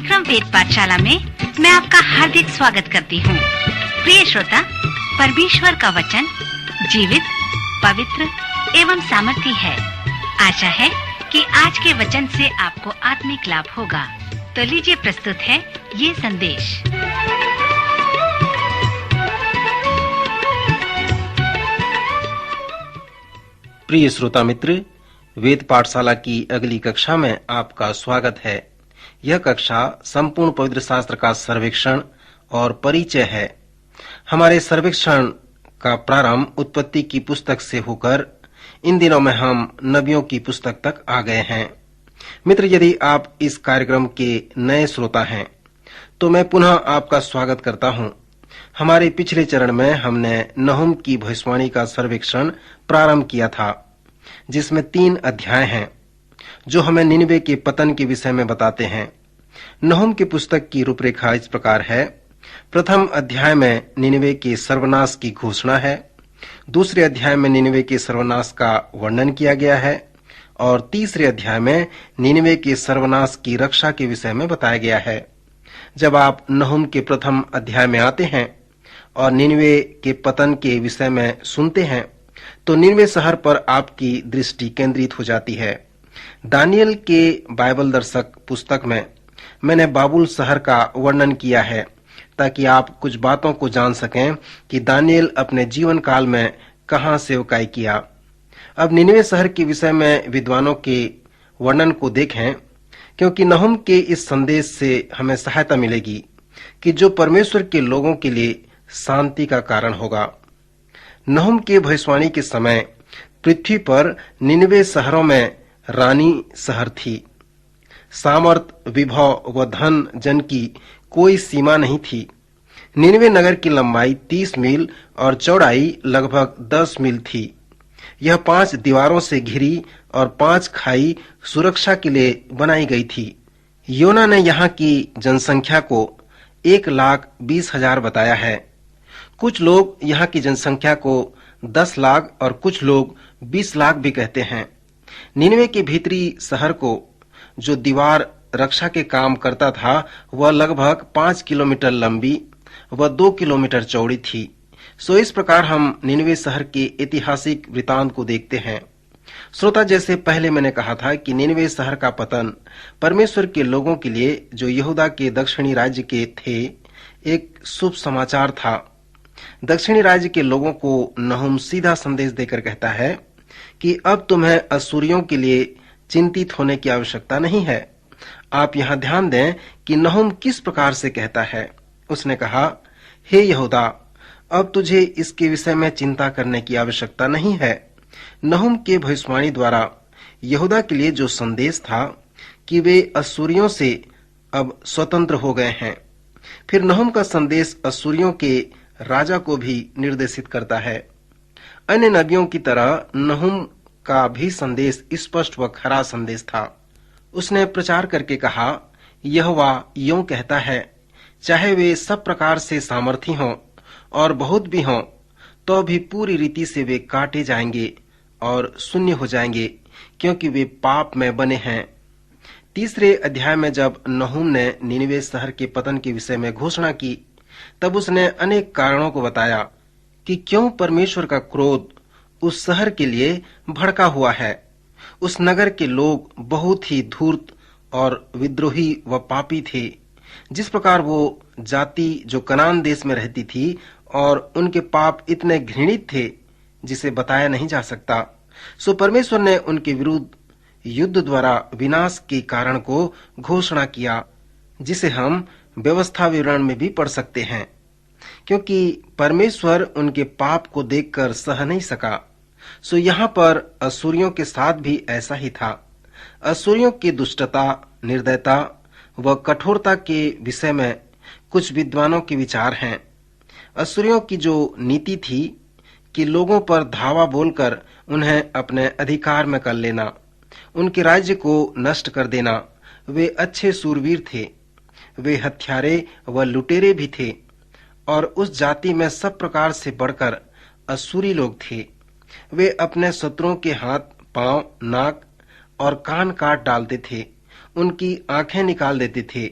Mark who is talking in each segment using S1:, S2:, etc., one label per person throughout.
S1: कार्यक्रम वेद पाठशाला में मैं आपका हार्दिक स्वागत करती हूँ। प्रिय श्रोता, परमेश्वर का वचन जीवित, पवित्र एवं सामर्थी है। आशा है कि आज के वचन से आपको आत्मिक लाभ होगा। तो लीजिए, प्रस्तुत है ये संदेश।
S2: प्रिय श्रोता मित्र, वेद पाठशाला की अगली कक्षा में आपका स्वागत है। यह कक्षा संपूर्ण पवित्र शास्त्र का सर्वेक्षण और परिचय है। हमारे सर्वेक्षण का प्रारंभ उत्पत्ति की पुस्तक से होकर इन दिनों में हम नबियों की पुस्तक तक आ गए हैं। मित्र, यदि आप इस कार्यक्रम के नए श्रोता हैं तो मैं पुनः आपका स्वागत करता हूं। हमारे पिछले चरण में हमने नहूम की भविष्यवाणी का सर्वेक्षण प्रारंभ किया था, जिसमें 3 अध्याय हैं जो हमें निनवे के पतन के विषय में बताते हैं। नहूम की पुस्तक की रूपरेखा इस प्रकार है। प्रथम अध्याय में निनवे के सर्वनाश की घोषणा है। दूसरे अध्याय में निनवे के सर्वनाश का वर्णन किया गया है और तीसरे अध्याय में निनवे के सर्वनाश की रक्षा के विषय में बताया गया है। जब आप नहूम के प्रथम अध्याय में आते हैं और निनवे के पतन के विषय में सुनते हैं तो निनवे शहर पर आपकी दृष्टि केंद्रित हो जाती है। दानियल के बाइबल दर्शक पुस्तक में मैंने बाबुल शहर का वर्णन किया है ताकि आप कुछ बातों को जान सकें कि दानियल अपने जीवन काल में कहां सेवकाई किया। अब निनवे शहर के विषय में विद्वानों के वर्णन को देखें, क्योंकि नहूम के इस संदेश से हमें सहायता मिलेगी कि जो परमेश्वर के लोगों के लिए शांति का कारण होगा। नहूम के भविष्यवाणी के समय पृथ्वी पर निनवे शहरों में रानी शहर थी। सामर्थ, विभव व धन जन की कोई सीमा नहीं थी। निनवे नगर की लंबाई 30 मील और चौड़ाई लगभग 10 मील थी। यह 5 दीवारों से घिरी और 5 खाई सुरक्षा के लिए बनाई गई थी। योना ने यहाँ की जनसंख्या को 1,20,000 बताया है। कुछ लोग यहाँ की जनसंख्या को 10 लाख और कुछ लोग 20 लाख भी कहते हैं। निनवे के भीतरी शहर को जो दीवार रक्षा के काम करता था वह लगभग 5 किलोमीटर लंबी व 2 किलोमीटर चौड़ी थी। सो इस प्रकार हम निनवे शहर के ऐतिहासिक वृतांत को देखते हैं। श्रोता, जैसे पहले मैंने कहा था कि निनवे शहर का पतन परमेश्वर के लोगों के लिए जो यहूदा के दक्षिणी राज्य के थे एक शुभ समाचार था। दक्षिणी राज्य के लोगों को नहूम सीधा संदेश देकर कहता है कि अब तुम्हें अश्शूरियों के लिए चिंतित होने की आवश्यकता नहीं है। आप यहाँ ध्यान दें कि नहूम किस प्रकार से कहता है। उसने कहा, हे यहूदा, अब तुझे इसके विषय में चिंता करने की आवश्यकता नहीं है। नहूम के भविष्यवाणी द्वारा यहूदा के लिए जो संदेश था कि वे अश्शूरियों से अब स्वतंत्र हो गए हैं, फिर नहूम का संदेश अश्शूरियों के राजा को भी निर्देशित करता है। अन्य नबियों की तरह नहूम का भी संदेश स्पष्ट व खरा संदेश था। उसने प्रचार करके कहा, यहोवा यूं कहता है, चाहे वे सब प्रकार से सामर्थी हों और बहुत भी हों, तो भी पूरी रीति से वे काटे जाएंगे और शून्य हो जाएंगे, क्योंकि वे पाप में बने हैं। तीसरे अध्याय में जब नहूम ने निनवे शहर के पतन के विषय में घोषणा की, तब उसने अनेक कारणों को बताया कि क्यों परमेश्वर का क्रोध उस शहर के लिए भड़का हुआ है। उस नगर के लोग बहुत ही धूर्त और विद्रोही व पापी थे। जिस प्रकार वो जाति जो कनान देश में रहती थी और उनके पाप इतने घृणित थे जिसे बताया नहीं जा सकता। सो परमेश्वर ने उनके विरुद्ध युद्ध द्वारा विनाश के कारण को घोषणा किया, जिसे हम व्यवस्था विवरण में भी पढ़ सकते हैं, क्योंकि परमेश्वर उनके पाप को देखकर सह नहीं सका। सो यहाँ पर अश्शूरियों के साथ भी ऐसा ही था। अश्शूरियों की दुष्टता, निर्दयता व कठोरता के विषय में कुछ विद्वानों के विचार हैं। अश्शूरियों की जो नीति थी कि लोगों पर धावा बोलकर उन्हें अपने अधिकार में कर लेना, उनके राज्य को नष्ट कर देना। वे अच्छे सूरवीर थे, वे हत्यारे व लुटेरे भी थे और उस जाति में सब प्रकार से बढ़कर अश्शूरी लोग थे। वे अपने शत्रुओं के हाथ, पांव, नाक और कान काट डालते थे, उनकी आंखें निकाल देते थे,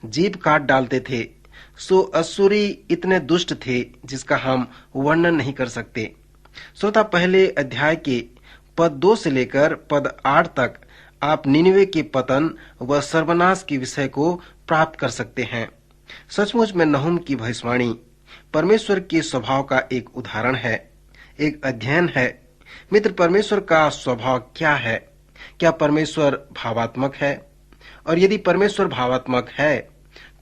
S2: जीभ काट डालते थे, सो असुरी इतने दुष्ट थे जिसका हम वर्णन नहीं कर सकते। श्रोता, पहले अध्याय के पद 2 से लेकर पद 8 तक आप निनिवे के पतन व सर्वनाश के विषय को प्राप्त कर सकते हैं। सचमुच में नहूम की भविष्यवाणी परमेश्वर के स्वभाव का एक उदाहरण है, एक अध्ययन है। मित्र, परमेश्वर का स्वभाव क्या है? क्या परमेश्वर भावात्मक है? और यदि परमेश्वर भावात्मक है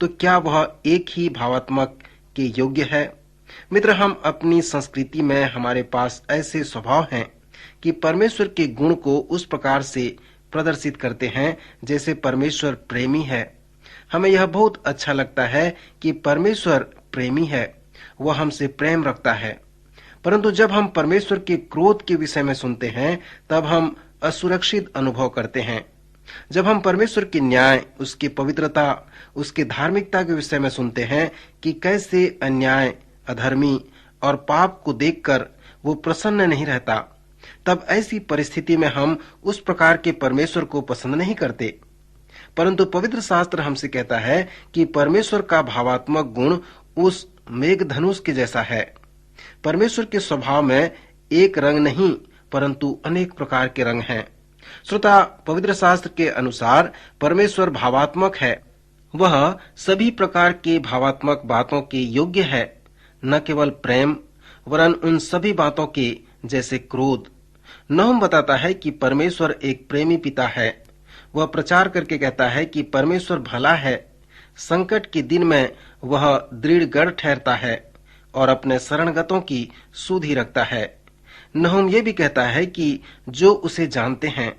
S2: तो क्या वह एक ही भावात्मक के योग्य है? मित्र, हम अपनी संस्कृति में हमारे पास ऐसे स्वभाव हैं कि परमेश्वर के गुण को उस प्रकार से प्रदर्शित करते हैं जैसे परमेश्वर प्रेमी है। हमें यह बहुत अच्छा लगता है कि परमेश्वर प्रेमी है, वह हमसे प्रेम रखता है। परंतु जब हम परमेश्वर के क्रोध के विषय में सुनते हैं तब हम असुरक्षित अनुभव करते हैं। जब हम परमेश्वर के न्याय, उसकी पवित्रता, उसकी धार्मिकता के विषय में सुनते हैं कि कैसे अन्याय, अधर्मी और पाप को देखकर वो प्रसन्न नहीं रहता, तब ऐसी परिस्थिति में हम उस प्रकार के परमेश्वर को पसंद नहीं करते। परंतु पवित्र शास्त्र हमसे कहता है कि परमेश्वर का भावात्मक गुण उस मेघधनुष के जैसा है। परमेश्वर के स्वभाव में एक रंग नहीं परंतु अनेक प्रकार के रंग हैं। श्रोता, पवित्र शास्त्र के अनुसार परमेश्वर भावात्मक है। वह सभी प्रकार के भावात्मक बातों के योग्य है, न केवल प्रेम वरन उन सभी बातों के जैसे क्रोध। नहूम बताता है कि परमेश्वर एक प्रेमी पिता है। वह प्रचार करके कहता है कि परमेश्वर भला है, संकट के दिन में वह दृढ़ गढ़ ठहरता है और अपने शरणगतों की सुधि रखता है। नहूम ये भी कहता है कि जो उसे जानते हैं,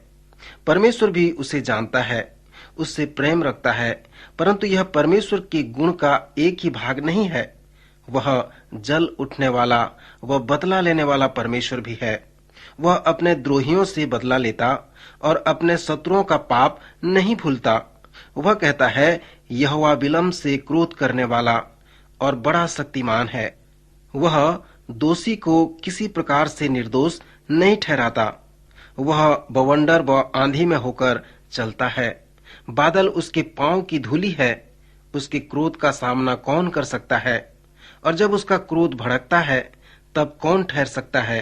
S2: परमेश्वर भी उसे जानता है, उससे प्रेम रखता है। परंतु यह परमेश्वर के गुण का एक ही भाग नहीं है। वह जल उठने वाला व बदला लेने वाला परमेश्वर भी है। वह अपने द्रोहियों से बदला लेता और अपने शत्रुओं का पाप नहीं भूलता। वह कहता है, यहोवा विलंब से क्रोध करने वाला और बड़ा शक्तिमान है। वह दोषी को किसी प्रकार से निर्दोष नहीं ठहराता। वह बवंडर व आंधी में होकर चलता है। बादल उसके पांव की धूलि है। उसके क्रोध का सामना कौन कर सकता है? और जब उसका क्रोध भड़कता है तब कौन ठहर सकता है?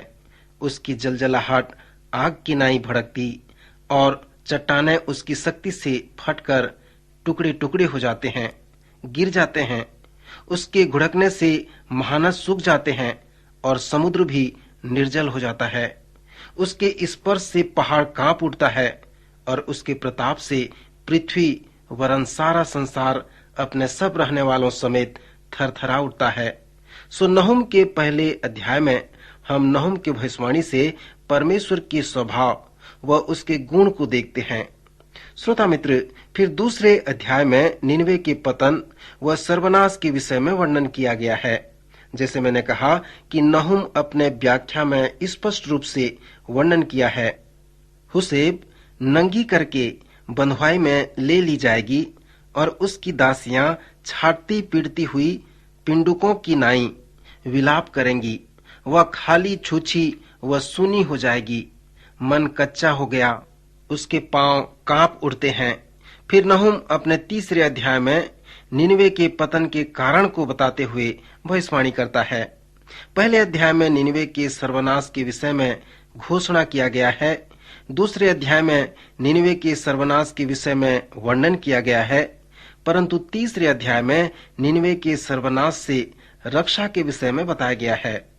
S2: उसकी जलजलाहट आग की नाई भड़कती और चट्टानें उसकी शक्ति से फटकर टुकड़े टुकड़े हो जाते हैं, गिर जाते हैं। उसके घुड़कने से महानस सूख जाते हैं और समुद्र भी निर्जल हो जाता है। उसके स्पर्श से पहाड़ कांप उठता है और उसके प्रताप से पृथ्वी वरन सारा संसार अपने सब रहने वालों समेत थरथरा उठता है। सो नहूम के पहले अध्याय में हम नहूम की भविष्यवाणी से परमेश्वर के स्वभाव व उसके गुण को देखते हैं। श्रोता मित्र, फिर दूसरे अध्याय में निनवे के पतन व सर्वनाश के विषय में वर्णन किया गया है। जैसे मैंने कहा कि नहूम अपने व्याख्या में स्पष्ट रूप से वर्णन किया है। हुसेब नंगी करके बंधुआई में ले ली जाएगी और उसकी दासियां छाटती पीटती हुई पिंडुकों की नाई विलाप करेंगी। वह खाली छूछी व सूनी हो जाएगी, मन कच्चा हो गया, उसके पांव कांप उठते हैं। फिर नहूम अपने तीसरे अध्याय में निनवे के पतन के कारण को बताते हुए भविष्यवाणी करता है। पहले अध्याय में निनवे के सर्वनाश के विषय में घोषणा किया गया है। दूसरे अध्याय में निनवे के सर्वनाश के विषय में वर्णन किया गया है, परंतु तीसरे अध्याय में निनवे के सर्वनाश से रक्षा के विषय में बताया गया है।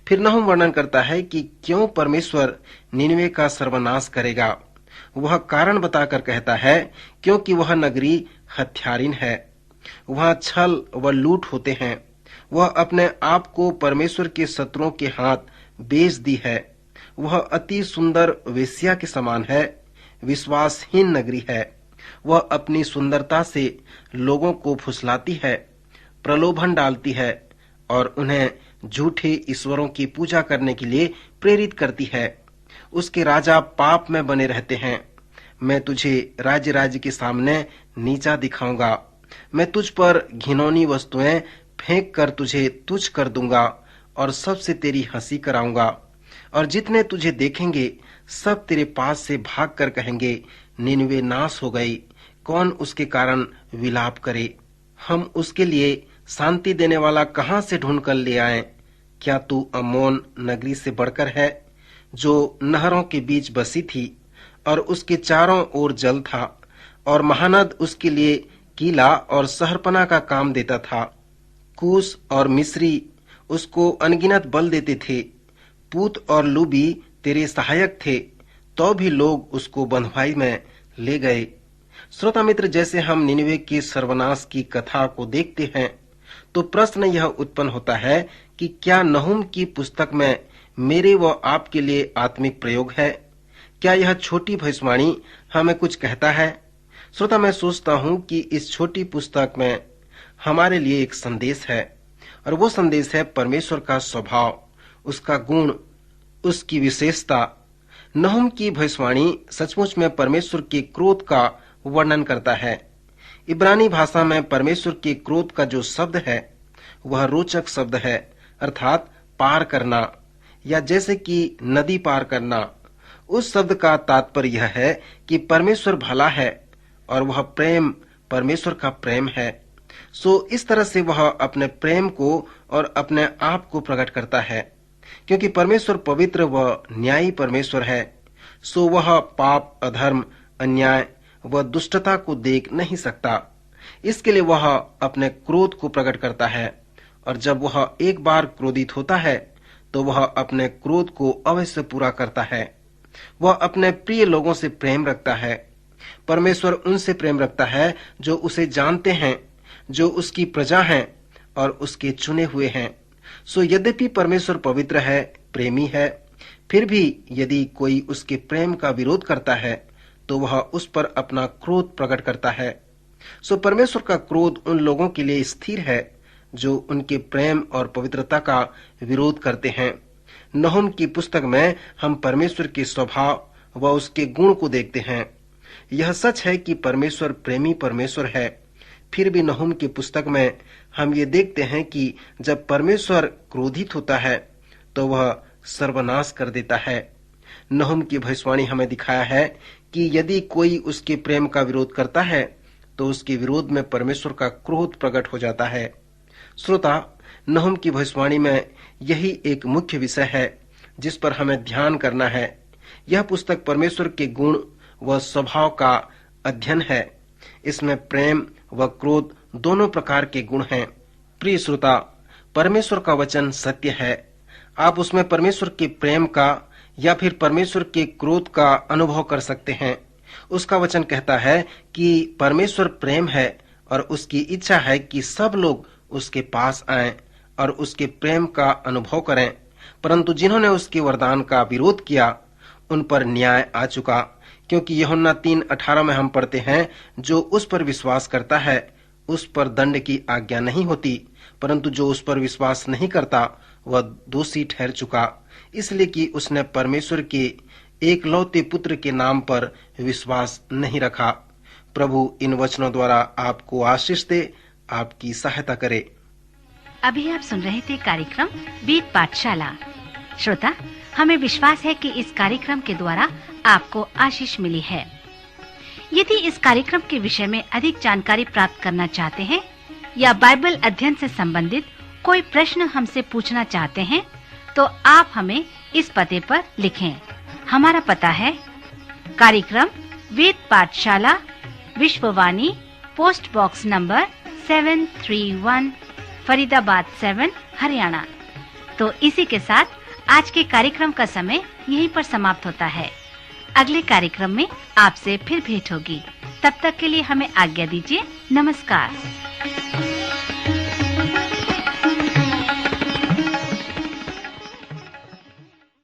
S2: फिर नहूम वर्णन करता है कि क्यों परमेश्वर निनवे का सर्वनाश करेगा। वह कारण बताकर कहता है, क्योंकि वह नगरी हत्यारिन है, वहां छल व लूट होते हैं। वह अपने आप को परमेश्वर के शत्रुओं के हाथ बेच दी है। वह अति सुंदर वेश्या के समान है, विश्वासहीन नगरी है। वह अपनी सुंदरता से लोगों को फुसलाती है, प्रलोभन डालती है और उन्हें झूठे ईश्वरों की पूजा करने के लिए प्रेरित करती है। उसके राजा पाप में बने रहते हैं। मैं तुझे राज्य राज्य के सामने नीचा दिखाऊंगा। मैं तुझ पर घिनौनी वस्तुएं फेंक कर तुझे तुच्छ कर दूंगा और सबसे तेरी हंसी कराऊंगा। और जितने तुझे देखेंगे सब तेरे पास से भाग कर कहेंगे, निनवे नाश हो गई, कौन उसके कारण विलाप करे। हम उसके लिए शांति देने वाला कहां से ढूंढ कर ले आए? क्या तू अम्मोन नगरी से बढ़कर है, जो नहरों के बीच बसी थी और उसके चारों ओर जल था, और महानद उसके लिए किला और शहरपना का काम देता था। कूश और मिस्री उसको अनगिनत बल देते थे। पूत और लूबी तेरे सहायक थे, तो भी लोग उसको बंधुआई में ले गए। श्रोता मित्र, जैसे हम निनवे के सर्वनाश की कथा को देखते हैं तो प्रश्न यह उत्पन्न होता है कि क्या नहूम की पुस्तक में मेरे व आपके लिए आत्मिक प्रयोग है? क्या यह छोटी भविष्यवाणी हमें कुछ कहता है? श्रोता, मैं सोचता हूँ कि इस छोटी पुस्तक में हमारे लिए एक संदेश है, और वो संदेश है परमेश्वर का स्वभाव, उसका गुण, उसकी विशेषता। नहूम की भविष्यवाणी सचमुच में परमेश्वर के क्रोध का वर्णन करता है। इब्रानी भाषा में परमेश्वर के क्रोध का जो शब्द है वह रोचक शब्द है, अर्थात पार करना, या जैसे कि नदी पार करना। उस शब्द का तात्पर्य यह है कि परमेश्वर भला है और वह प्रेम परमेश्वर का प्रेम है। सो इस तरह से वह अपने प्रेम को और अपने आप को प्रकट करता है। क्योंकि परमेश्वर पवित्र व न्यायी परमेश्वर है, सो वह पाप, अधर्म, अन्याय व दुष्टता को देख नहीं सकता। इसके लिए वह अपने क्रोध को प्रकट करता है, और जब वह एक बार क्रोधित होता है तो वह अपने क्रोध को अवश्य पूरा करता है। वह अपने प्रिय लोगों से प्रेम रखता है। परमेश्वर उनसे प्रेम रखता है जो उसे जानते हैं, जो उसकी प्रजा हैं और उसके चुने हुए हैं। सो यद्यपि परमेश्वर पवित्र है, प्रेमी है, फिर भी यदि कोई उसके प्रेम का विरोध करता है तो वह उस पर अपना क्रोध प्रकट करता है। सो परमेश्वर का क्रोध उन लोगों के लिए स्थिर है जो उनके प्रेम और पवित्रता का विरोध करते हैं। नहूम की पुस्तक में हम परमेश्वर के स्वभाव व उसके गुण को देखते हैं। यह सच है कि परमेश्वर प्रेमी परमेश्वर है। फिर भी नहूम की पुस्तक में हम ये देखते हैं कि जब परमेश्वर क्रोधित होता है तो वह सर्वनाश कर देता है। नहूम की भविष्यवाणी हमें दिखाया है कि यदि कोई उसके प्रेम का विरोध करता है तो उसके विरोध में परमेश्वर का क्रोध प्रकट हो जाता है। श्रोता, नहूम की भविष्यवाणी में यही एक मुख्य विषय है जिस पर हमें ध्यान करना है। यह पुस्तक परमेश्वर के गुण व स्वभाव का अध्ययन है। इसमें प्रेम व क्रोध दोनों प्रकार के गुण हैं। प्रिय श्रोता, परमेश्वर का वचन सत्य है। आप उसमें परमेश्वर के प्रेम का या फिर परमेश्वर के क्रोध का अनुभव कर सकते हैं। उसका वचन कहता है कि परमेश्वर प्रेम है और उसकी इच्छा है कि सब लोग उसके पास आएं और उसके प्रेम का अनुभव करें। परंतु जिन्होंने उसके वरदान का विरोध किया उन पर न्याय आ चुका, क्योंकि यूहन्ना 3:18 में हम पढ़ते हैं, जो उस पर विश्वास करता है उस पर दंड की आज्ञा नहीं होती, परंतु जो उस पर विश्वास नहीं करता वह दोषी ठहर चुका, इसलिए कि उसने परमेश्वर के एकलौते पुत्र के नाम पर विश्वास नहीं रखा। प्रभु इन वचनों द्वारा आपको आशीष दे, आपकी सहायता करे।
S1: अभी आप सुन रहे थे कार्यक्रम वेद पाठशाला। श्रोता, हमें विश्वास है कि इस कार्यक्रम के द्वारा आपको आशीष मिली है। यदि इस कार्यक्रम के विषय में अधिक जानकारी प्राप्त करना चाहते हैं या बाइबल अध्ययन से संबंधित कोई प्रश्न हमसे पूछना चाहते हैं तो आप हमें इस पते पर लिखें। हमारा पता है कार्यक्रम Ved Pathshala, Vishwavani, post box number 731, Faridabad 7, Haryana. तो इसी के साथ आज के कार्यक्रम का समय यहीं पर समाप्त होता है। अगले कार्यक्रम में आपसे फिर भेंट होगी। तब तक के लिए हमें आज्ञा दीजिए। नमस्कार।